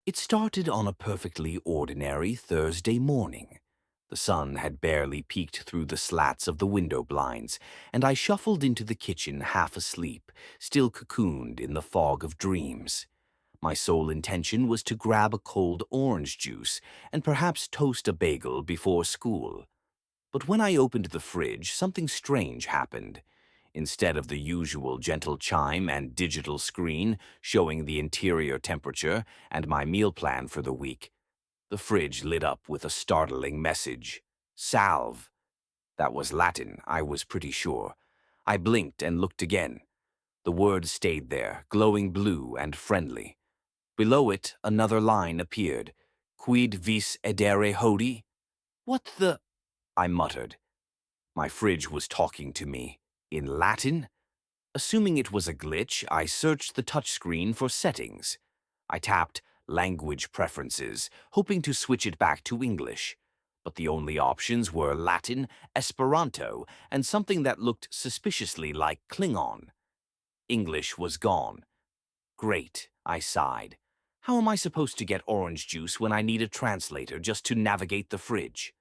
It started on a perfectly ordinary Thursday morning. The sun had barely peeked through the slats of the window blinds, and I shuffled into the kitchen half asleep, still cocooned in the fog of dreams. My sole intention was to grab a cold orange juice and perhaps toast a bagel before school. But when I opened the fridge, something strange happened. Instead of the usual gentle chime and digital screen showing the interior temperature and my meal plan for the week, the fridge lit up with a startling message. Salve. That was Latin, I was pretty sure. I blinked and looked again. The word stayed there, glowing blue and friendly. Below it, another line appeared. Quid vis edere hodie? What the? I muttered. My fridge was talking to me. In Latin? Assuming it was a glitch, I searched the touchscreen for settings. I tapped Language Preferences, hoping to switch it back to English. But the only options were Latin, Esperanto, and something that looked suspiciously like Klingon. English was gone. Great, I sighed. How am I supposed to get orange juice when I need a translator just to navigate the fridge?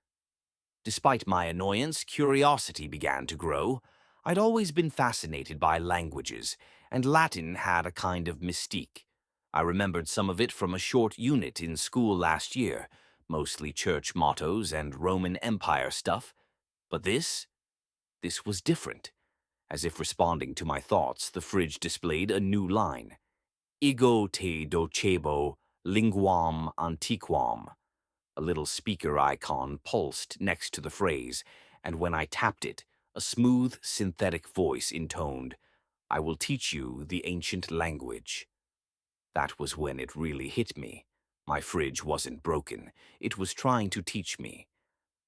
Despite my annoyance, curiosity began to grow. I'd always been fascinated by languages, and Latin had a kind of mystique. I remembered some of it from a short unit in school last year, mostly church mottos and Roman Empire stuff. But this was different. As if responding to my thoughts, the fridge displayed a new line. Ego te docebo linguam antiquam. A little speaker icon pulsed next to the phrase, and when I tapped it, a smooth, synthetic voice intoned, I will teach you the ancient language. That was when it really hit me. My fridge wasn't broken. It was trying to teach me.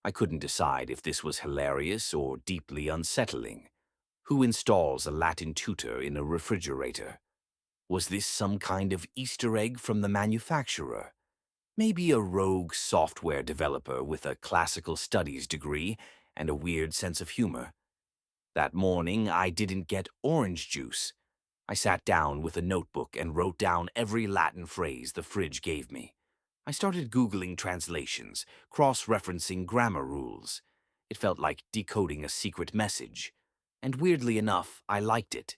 I couldn't decide if this was hilarious or deeply unsettling. Who installs a Latin tutor in a refrigerator? Was this some kind of Easter egg from the manufacturer? Maybe a rogue software developer with a classical studies degree and a weird sense of humor. That morning, I didn't get orange juice. I sat down with a notebook and wrote down every Latin phrase the fridge gave me. I started Googling translations, cross-referencing grammar rules. It felt like decoding a secret message. And weirdly enough, I liked it.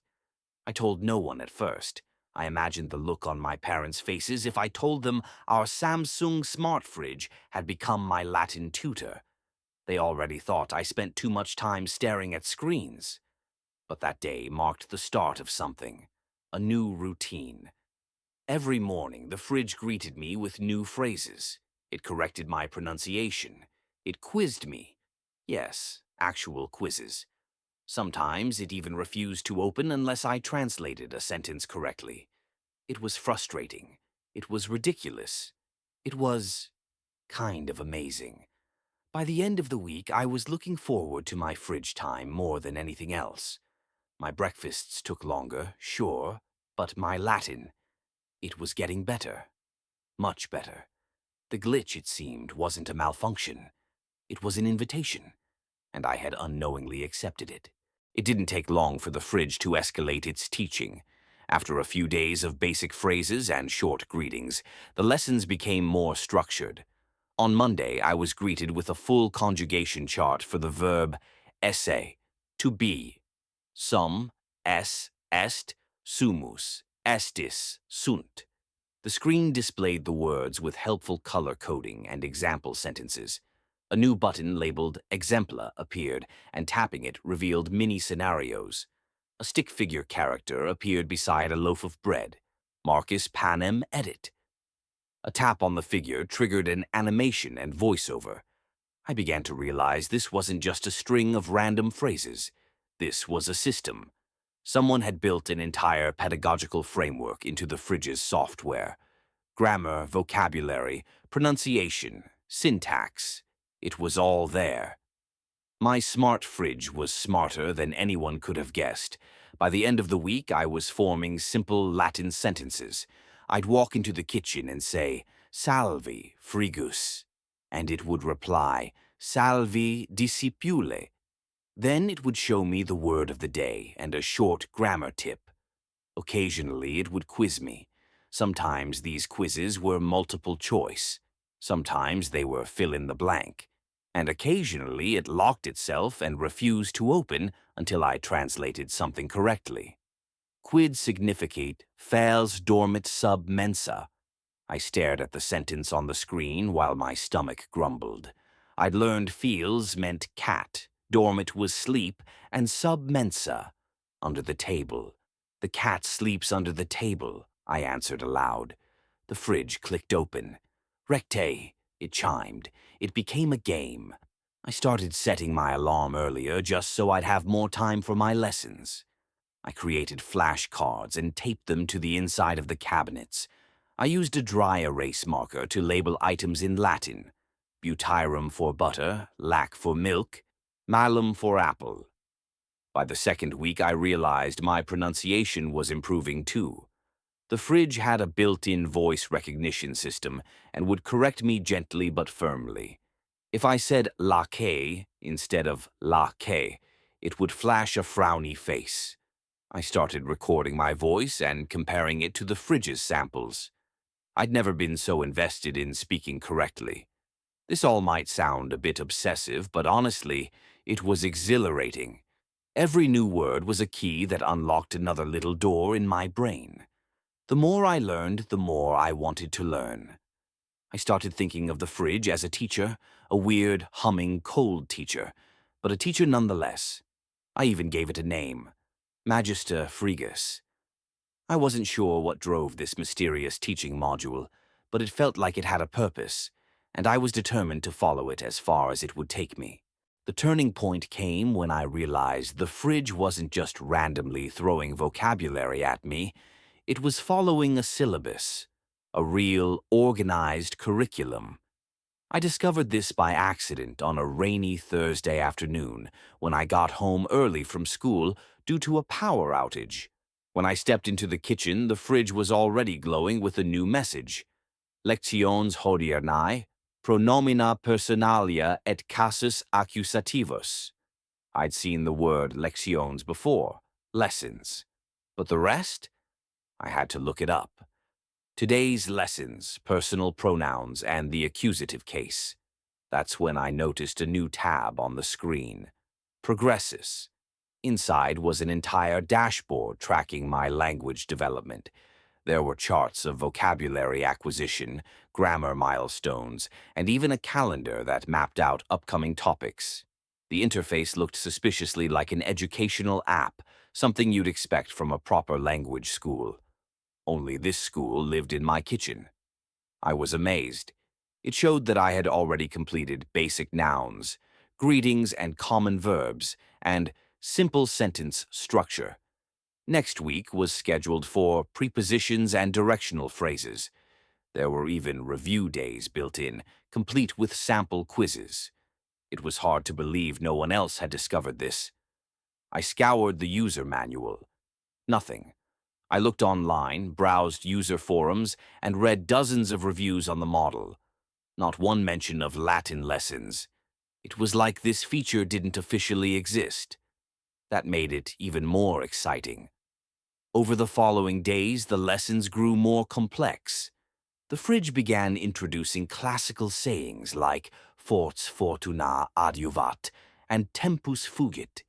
I told no one at first. I imagined the look on my parents' faces if I told them our Samsung smart fridge had become my Latin tutor. They already thought I spent too much time staring at screens. But that day marked the start of something, a new routine. Every morning, the fridge greeted me with new phrases. It corrected my pronunciation. It quizzed me. Yes, actual quizzes. Sometimes it even refused to open unless I translated a sentence correctly. It was frustrating. It was ridiculous. It was kind of amazing. By the end of the week, I was looking forward to my fridge time more than anything else. My breakfasts took longer, sure, but my Latin, it was getting better. Much better. The glitch, it seemed, wasn't a malfunction. It was an invitation, and I had unknowingly accepted it. It didn't take long for the fridge to escalate its teaching. After a few days of basic phrases and short greetings, the lessons became more structured. On Monday, I was greeted with a full conjugation chart for the verb esse, to be. Sum, est, sumus, estis, sunt. The screen displayed the words with helpful color coding and example sentences. A new button labeled Exempla appeared, and tapping it revealed mini scenarios. A stick figure character appeared beside a loaf of bread. Marcus panem edit. A tap on the figure triggered an animation and voiceover. I began to realize this wasn't just a string of random phrases. This was a system. Someone had built an entire pedagogical framework into the fridge's software. Grammar, vocabulary, pronunciation, syntax. It was all there. My smart fridge was smarter than anyone could have guessed. By the end of the week, I was forming simple Latin sentences. I'd walk into the kitchen and say, Salvi, frigus, and it would reply, Salvi discipule. Then it would show me the word of the day and a short grammar tip. Occasionally, it would quiz me. Sometimes these quizzes were multiple choice. Sometimes they were fill in the blank. And occasionally it locked itself and refused to open until I translated something correctly. Quid significate fals dormit sub mensa. I stared at the sentence on the screen while my stomach grumbled. I'd learned feels meant cat, dormit was sleep, and sub mensa, under the table. The cat sleeps under the table, I answered aloud. The fridge clicked open. Recte, it chimed. It became a game. I started setting my alarm earlier just so I'd have more time for my lessons. I created flashcards and taped them to the inside of the cabinets. I used a dry erase marker to label items in Latin. Butyrum for butter, lac for milk, malum for apple. By the second week, I realized my pronunciation was improving too. The fridge had a built-in voice recognition system and would correct me gently but firmly. If I said laque instead of laque, it would flash a frowny face. I started recording my voice and comparing it to the fridge's samples. I'd never been so invested in speaking correctly. This all might sound a bit obsessive, but honestly, it was exhilarating. Every new word was a key that unlocked another little door in my brain. The more I learned, the more I wanted to learn. I started thinking of the fridge as a teacher, a weird, humming, cold teacher, but a teacher nonetheless. I even gave it a name. Magister Gelidus. I wasn't sure what drove this mysterious teaching module, but it felt like it had a purpose, and I was determined to follow it as far as it would take me. The turning point came when I realized the fridge wasn't just randomly throwing vocabulary at me, it was following a syllabus, a real, organized curriculum. I discovered this by accident on a rainy Thursday afternoon when I got home early from school due to a power outage. When I stepped into the kitchen, the fridge was already glowing with a new message. Lections hodiernai, pronomina personalia et casus accusativus. I'd seen the word lections before, lessons. But the rest? I had to look it up. Today's lessons, personal pronouns, and the accusative case. That's when I noticed a new tab on the screen. Progressus. Inside was an entire dashboard tracking my language development. There were charts of vocabulary acquisition, grammar milestones, and even a calendar that mapped out upcoming topics. The interface looked suspiciously like an educational app, something you'd expect from a proper language school. Only this school lived in my kitchen. I was amazed. It showed that I had already completed basic nouns, greetings and common verbs, and simple sentence structure. Next week was scheduled for prepositions and directional phrases. There were even review days built in, complete with sample quizzes. It was hard to believe no one else had discovered this. I scoured the user manual. Nothing. I looked online, browsed user forums, and read dozens of reviews on the model. Not one mention of Latin lessons. It was like this feature didn't officially exist. That made it even more exciting. Over the following days, the lessons grew more complex. The fridge began introducing classical sayings like forts fortuna adiuvat and tempus fugit.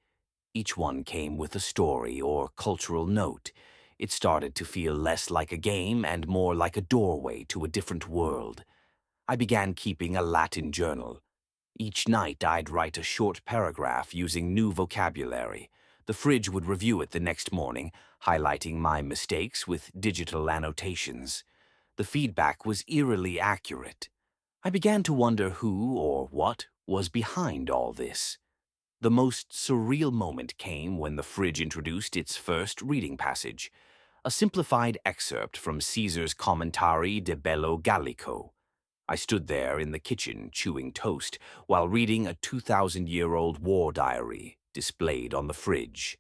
Each one came with a story or cultural note. It started to feel less like a game and more like a doorway to a different world. I began keeping a Latin journal. Each night I'd write a short paragraph using new vocabulary. The fridge would review it the next morning, highlighting my mistakes with digital annotations. The feedback was eerily accurate. I began to wonder who or what was behind all this. The most surreal moment came when the fridge introduced its first reading passage, a simplified excerpt from Caesar's Commentary de Bello Gallico. I stood there in the kitchen chewing toast while reading a 2,000-year-old war diary displayed on the fridge.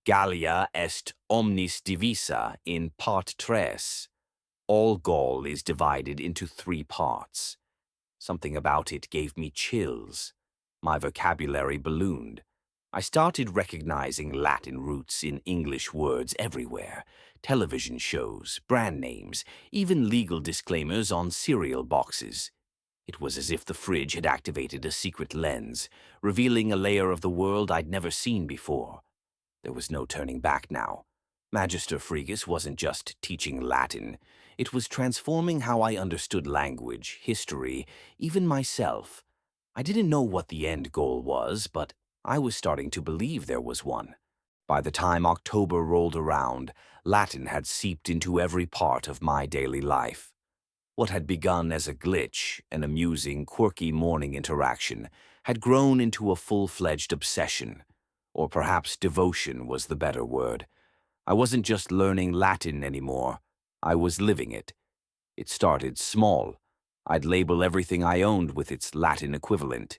Gallia est omnis divisa in part tres. All Gaul is divided into 3 parts. Something about it gave me chills. My vocabulary ballooned. I started recognizing Latin roots in English words everywhere. television shows, brand names, even legal disclaimers on cereal boxes. It was as if the fridge had activated a secret lens, revealing a layer of the world I'd never seen before. There was no turning back now. Magister Gelidus wasn't just teaching Latin. It was transforming how I understood language, history, even myself. I didn't know what the end goal was, but I was starting to believe there was one. By the time October rolled around, Latin had seeped into every part of my daily life. What had begun as a glitch, an amusing, quirky morning interaction, had grown into a full-fledged obsession. Or perhaps devotion was the better word. I wasn't just learning Latin anymore. I was living it. It started small. I'd label everything I owned with its Latin equivalent.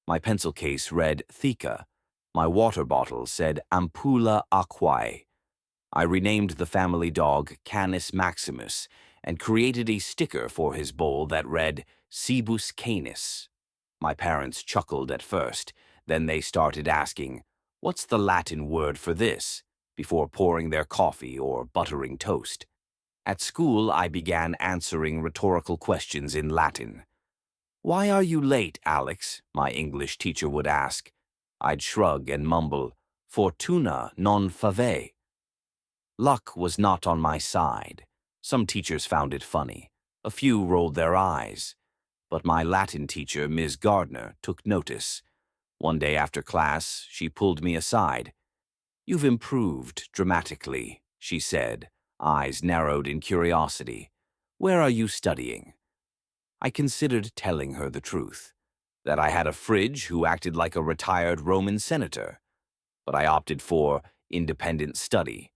My pencil case read Theca. My water bottle said Ampulla Aquae. I renamed the family dog Canis Maximus and created a sticker for his bowl that read Cibus Canis. My parents chuckled at first, then they started asking, "What's the Latin word for this?" before pouring their coffee or buttering toast. At school, I began answering rhetorical questions in Latin. "Why are you late, Alex?" my English teacher would ask. I'd shrug and mumble, "Fortuna non fave." Luck was not on my side. Some teachers found it funny. A few rolled their eyes. But my Latin teacher, Ms. Gardner, took notice. One day after class, she pulled me aside. "You've improved dramatically," she said, eyes narrowed in curiosity. "Where are you studying?" I considered telling her the truth, that I had a fridge who acted like a retired Roman senator. But I opted for independent study.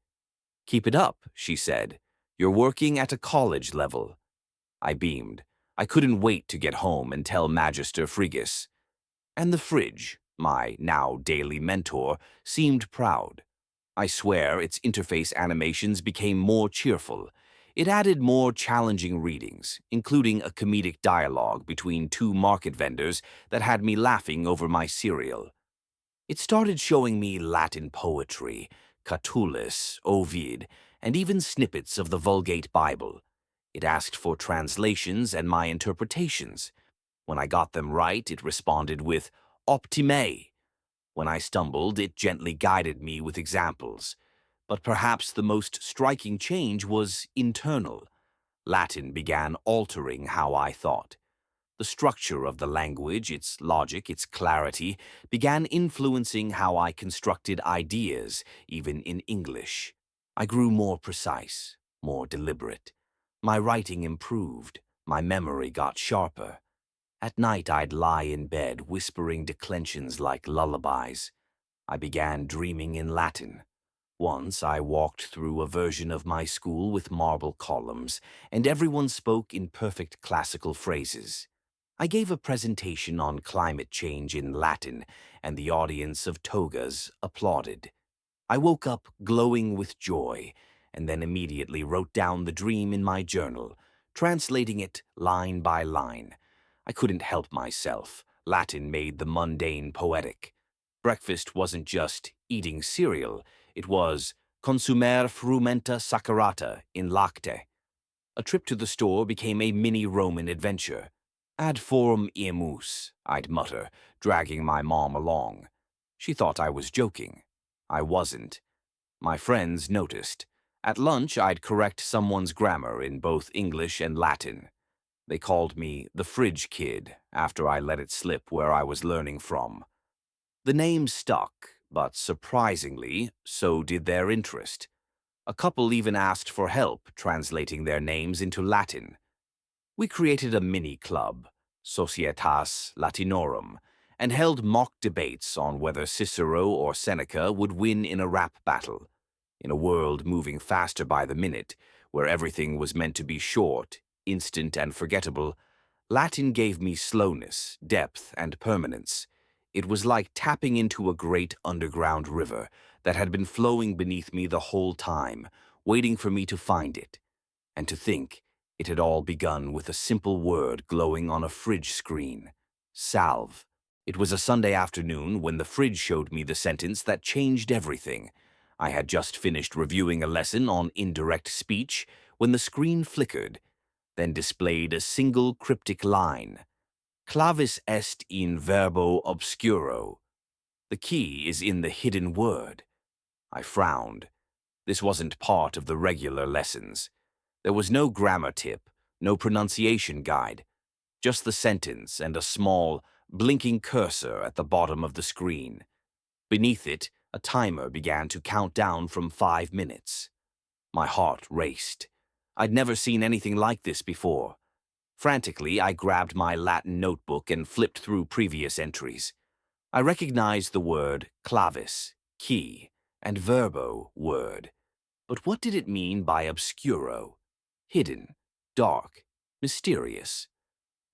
"Keep it up," she said. "You're working at a college level." I beamed. I couldn't wait to get home and tell Magister Gelidus. And the fridge, my now daily mentor, seemed proud. I swear its interface animations became more cheerful. It added more challenging readings, including a comedic dialogue between two market vendors that had me laughing over my cereal. It started showing me Latin poetry, Catullus, Ovid, and even snippets of the Vulgate Bible. It asked for translations and my interpretations. When I got them right, it responded with optime. When I stumbled, it gently guided me with examples. But perhaps the most striking change was internal. Latin began altering how I thought. The structure of the language, its logic, its clarity, began influencing how I constructed ideas, even in English. I grew more precise, more deliberate. My writing improved. My memory got sharper. At night, I'd lie in bed, whispering declensions like lullabies. I began dreaming in Latin. Once, I walked through a version of my school with marble columns, and everyone spoke in perfect classical phrases. I gave a presentation on climate change in Latin, and the audience of togas applauded. I woke up glowing with joy, and then immediately wrote down the dream in my journal, translating it line by line. I couldn't help myself. Latin made the mundane poetic. Breakfast wasn't just eating cereal, it was consumere frumenta saccharata in lacte. A trip to the store became a mini Roman adventure. Ad forum iemus, I'd mutter, dragging my mom along. She thought I was joking. I wasn't. My friends noticed. At lunch, I'd correct someone's grammar in both English and Latin. They called me the fridge kid after I let it slip where I was learning from. The name stuck, but surprisingly, so did their interest. A couple even asked for help translating their names into Latin. We created a mini-club, Societas Latinorum, and held mock debates on whether Cicero or Seneca would win in a rap battle. In a world moving faster by the minute, where everything was meant to be short, instant and forgettable, Latin gave me slowness, depth, and permanence. It was like tapping into a great underground river that had been flowing beneath me the whole time, waiting for me to find it. And to think, it had all begun with a simple word glowing on a fridge screen. Salve. It was a Sunday afternoon when the fridge showed me the sentence that changed everything. I had just finished reviewing a lesson on indirect speech when the screen flickered, then displayed a single cryptic line. Clavis est in verbo obscuro. The key is in the hidden word. I frowned. This wasn't part of the regular lessons. There was no grammar tip, no pronunciation guide, just the sentence and a small, blinking cursor at the bottom of the screen. Beneath it, a timer began to count down from 5 minutes. My heart raced. I'd never seen anything like this before. Frantically, I grabbed my Latin notebook and flipped through previous entries. I recognized the word clavis, key, and verbo, word. But what did it mean by obscuro? Hidden, dark, mysterious.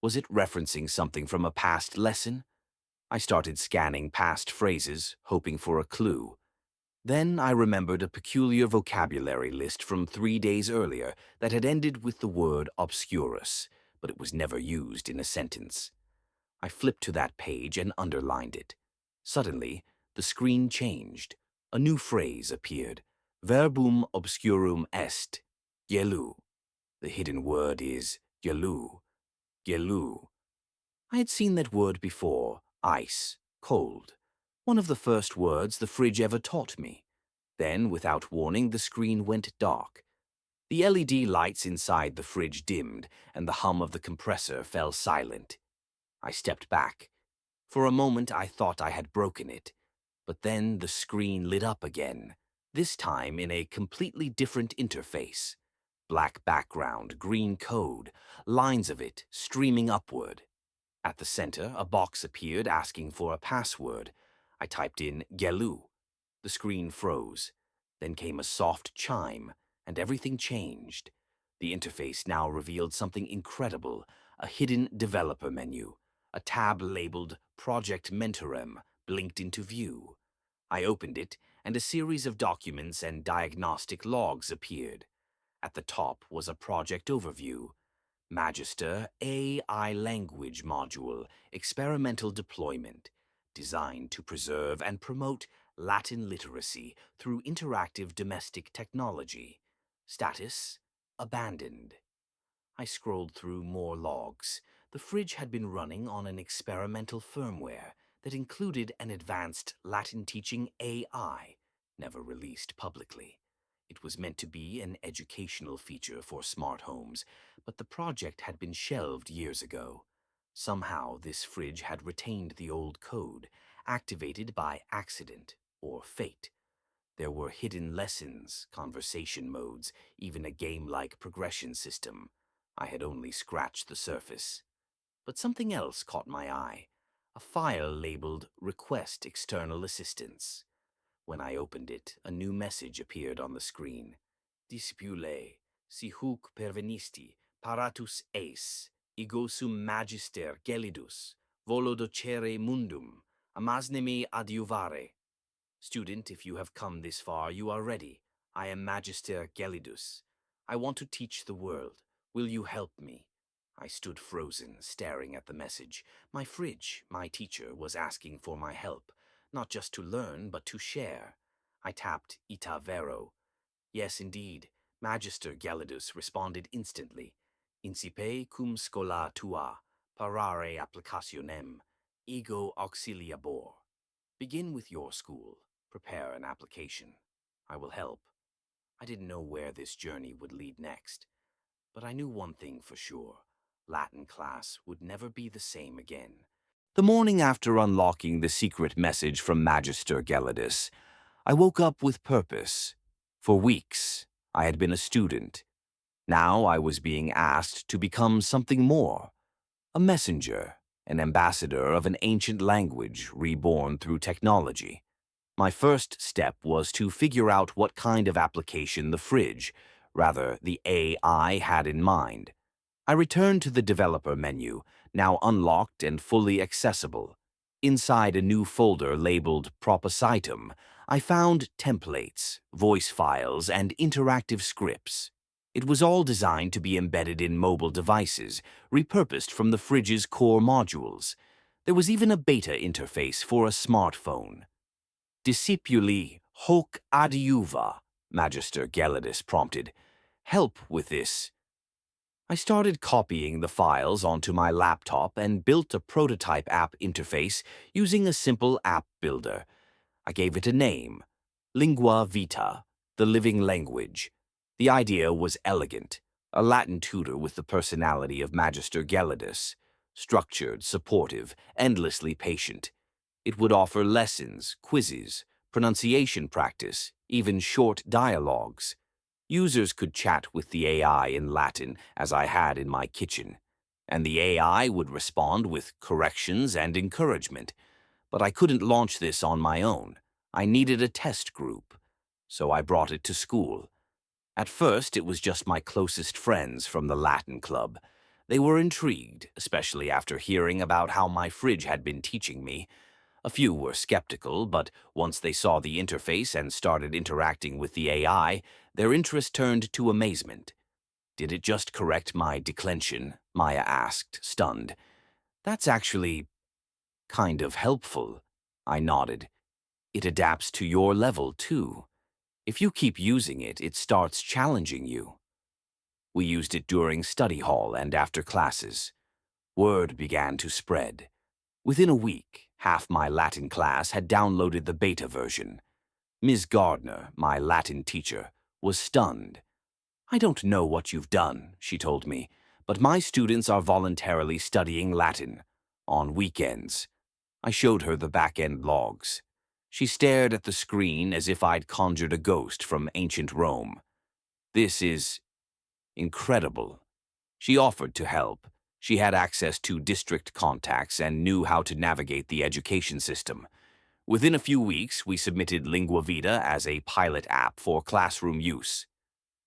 Was it referencing something from a past lesson? I started scanning past phrases, hoping for a clue. Then I remembered a peculiar vocabulary list from 3 days earlier that had ended with the word obscurus, but it was never used in a sentence. I flipped to that page and underlined it. Suddenly, the screen changed. A new phrase appeared. Verbum obscurum est, gelu. The hidden word is gelu. Gelu. I had seen that word before, ice, cold. One of the first words the fridge ever taught me. Then, without warning, the screen went dark. The LED lights inside the fridge dimmed, and the hum of the compressor fell silent. I stepped back. For a moment I thought I had broken it, but then the screen lit up again, this time in a completely different interface. Black background, green code, lines of it streaming upward. At the center, a box appeared asking for a password. I typed in Gelu. The screen froze. Then came a soft chime, and everything changed. The interface now revealed something incredible, a hidden developer menu. A tab labeled Project Mentorem blinked into view. I opened it, and a series of documents and diagnostic logs appeared. At the top was a project overview. Magister AI Language Module, Experimental Deployment, designed to preserve and promote Latin literacy through interactive domestic technology. Status: abandoned. I scrolled through more logs. The fridge had been running on an experimental firmware that included an advanced Latin teaching AI, never released publicly. It was meant to be an educational feature for smart homes, but the project had been shelved years ago. Somehow this fridge had retained the old code, activated by accident or fate. There were hidden lessons, conversation modes, even a game-like progression system. I had only scratched the surface. But something else caught my eye. A file labeled Request External Assistance. When I opened it, a new message appeared on the screen. Disipule, si huc pervenisti, paratus eis, ego sum Magister Gelidus, volo docere mundum, amasnemi adiuvare. Student, if you have come this far, you are ready. I am Magister Gelidus. I want to teach the world. Will you help me? I stood frozen, staring at the message. My fridge, my teacher, was asking for my help, not just to learn, but to share. I tapped ita vero. Yes, indeed. Magister Gelidus responded instantly. Incipe cum schola tua, parare applicationem, ego auxiliabor. Begin with your school. Prepare an application. I will help. I didn't know where this journey would lead next, but I knew one thing for sure. Latin class would never be the same again. The morning after unlocking the secret message from Magister Gelidus, I woke up with purpose. For weeks, I had been a student. Now I was being asked to become something more. A messenger, an ambassador of an ancient language reborn through technology. My first step was to figure out what kind of application the fridge, rather the AI, had in mind. I returned to the developer menu, now unlocked and fully accessible. Inside a new folder labeled Propositum, I found templates, voice files, and interactive scripts. It was all designed to be embedded in mobile devices, repurposed from the fridge's core modules. There was even a beta interface for a smartphone. Discipuli Hoc adiuva, Magister Gelidus prompted. Help with this. I started copying the files onto my laptop and built a prototype app interface using a simple app builder. I gave it a name, LinguaVita, the living language. The idea was elegant, a Latin tutor with the personality of Magister Gelidus, structured, supportive, endlessly patient. It would offer lessons, quizzes, pronunciation practice, even short dialogues. Users could chat with the AI in Latin, as I had in my kitchen, and the AI would respond with corrections and encouragement. But I couldn't launch this on my own. I needed a test group, so I brought it to school. At first, it was just my closest friends from the Latin club. They were intrigued, especially after hearing about how my fridge had been teaching me. A few were skeptical, but once they saw the interface and started interacting with the AI, their interest turned to amazement. Did it just correct my declension? Maya asked, stunned. That's actually kind of helpful. I nodded. It adapts to your level, too. If you keep using it, it starts challenging you. We used it during study hall and after classes. Word began to spread. Within a week, half my Latin class had downloaded the beta version. Ms. Gardner, my Latin teacher, was stunned. I don't know what you've done, she told me, but my students are voluntarily studying Latin. On weekends. I showed her the back-end logs. She stared at the screen as if I'd conjured a ghost from ancient Rome. This is incredible. She offered to help. She had access to district contacts and knew how to navigate the education system. Within a few weeks, we submitted LinguaVita as a pilot app for classroom use.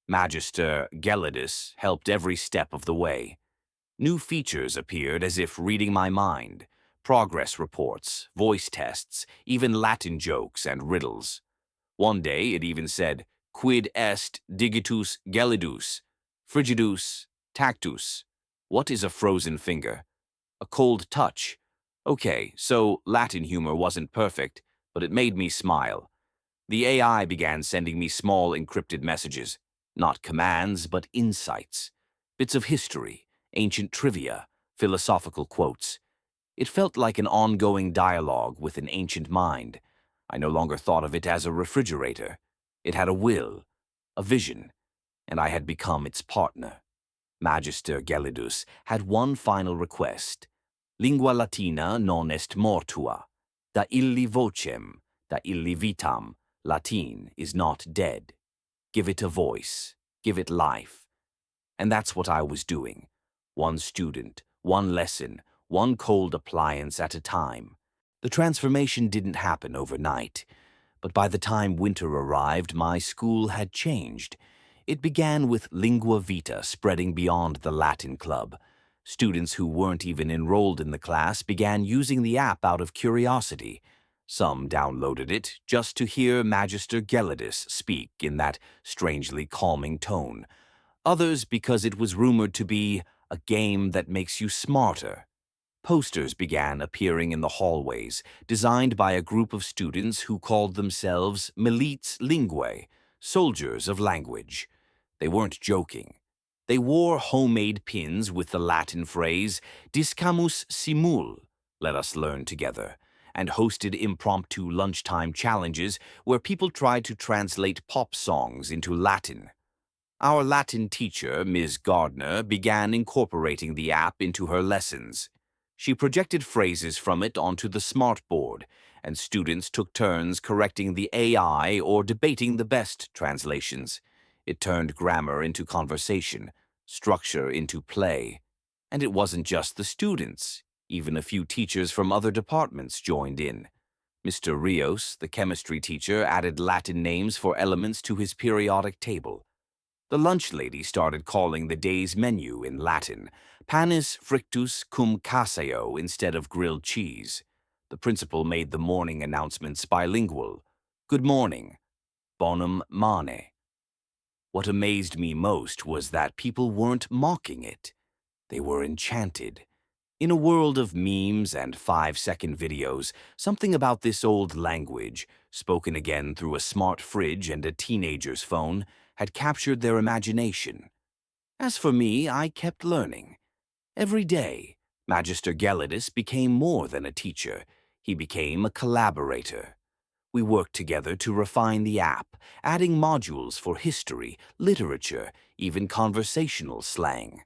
Magister Gelidus helped every step of the way. New features appeared as if reading my mind. Progress reports, voice tests, even Latin jokes and riddles. One day it even said, Quid est digitus gelidus, frigidus, tactus. What is a frozen finger? A cold touch. Okay, so Latin humor wasn't perfect, but it made me smile. The AI began sending me small encrypted messages. Not commands, but insights. Bits of history, ancient trivia, philosophical quotes. It felt like an ongoing dialogue with an ancient mind. I no longer thought of it as a refrigerator. It had a will, a vision, and I had become its partner. Magister Gelidus had one final request. Lingua Latina non est mortua. Da illi vocem, da illi vitam, Latin is not dead. Give it a voice. Give it life. And that's what I was doing. One student, one lesson, one cold appliance at a time. The transformation didn't happen overnight, but by the time winter arrived, my school had changed. It began with LinguaVita spreading beyond the Latin club. Students who weren't even enrolled in the class began using the app out of curiosity. Some downloaded it just to hear Magister Gelidus speak in that strangely calming tone. Others because it was rumored to be a game that makes you smarter. Posters began appearing in the hallways, designed by a group of students who called themselves Milites Linguae, soldiers of language. They weren't joking. They wore homemade pins with the Latin phrase, Discamus simul, let us learn together, and hosted impromptu lunchtime challenges where people tried to translate pop songs into Latin. Our Latin teacher, Ms. Gardner, began incorporating the app into her lessons. She projected phrases from it onto the smartboard, and students took turns correcting the AI or debating the best translations. It turned grammar into conversation, structure into play. And it wasn't just the students. Even a few teachers from other departments joined in. Mr. Rios, the chemistry teacher, added Latin names for elements to his periodic table. The lunch lady started calling the day's menu in Latin, panis frictus cum caseo instead of grilled cheese. The principal made the morning announcements bilingual. Good morning, bonum mane. What amazed me most was that people weren't mocking it. They were enchanted. In a world of memes and 5-second videos, something about this old language, spoken again through a smart fridge and a teenager's phone, had captured their imagination. As for me, I kept learning. Every day, Magister Gelidus became more than a teacher. He became a collaborator. We worked together to refine the app, adding modules for history, literature, even conversational slang.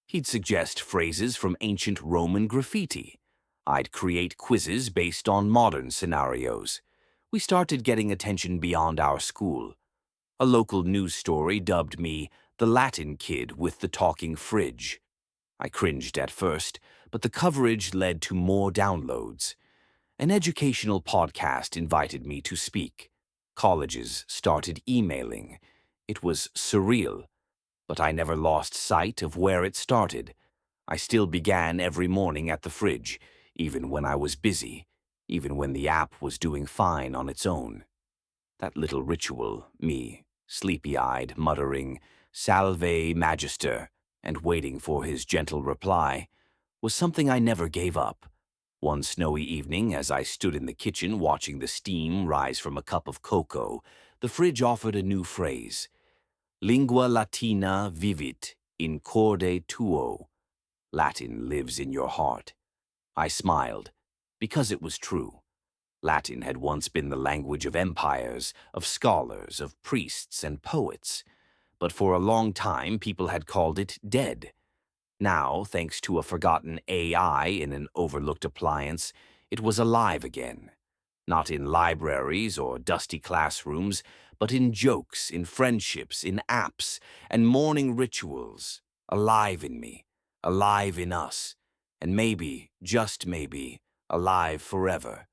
He'd suggest phrases from ancient Roman graffiti. I'd create quizzes based on modern scenarios. We started getting attention beyond our school. A local news story dubbed me the Latin kid with the talking fridge. I cringed at first, but the coverage led to more downloads. An educational podcast invited me to speak. Colleges started emailing. It was surreal, but I never lost sight of where it started. I still began every morning at the fridge, even when I was busy, even when the app was doing fine on its own. That little ritual, me, sleepy-eyed, muttering, "Salve, Magister," and waiting for his gentle reply, was something I never gave up. One snowy evening, as I stood in the kitchen watching the steam rise from a cup of cocoa, the fridge offered a new phrase. Lingua Latina vivit in corde tuo. Latin lives in your heart. I smiled, because it was true. Latin had once been the language of empires, of scholars, of priests and poets. But for a long time, people had called it dead. Now, thanks to a forgotten AI in an overlooked appliance, it was alive again. Not in libraries or dusty classrooms, but in jokes, in friendships, in apps, and morning rituals. Alive in me, alive in us, and maybe, just maybe, alive forever.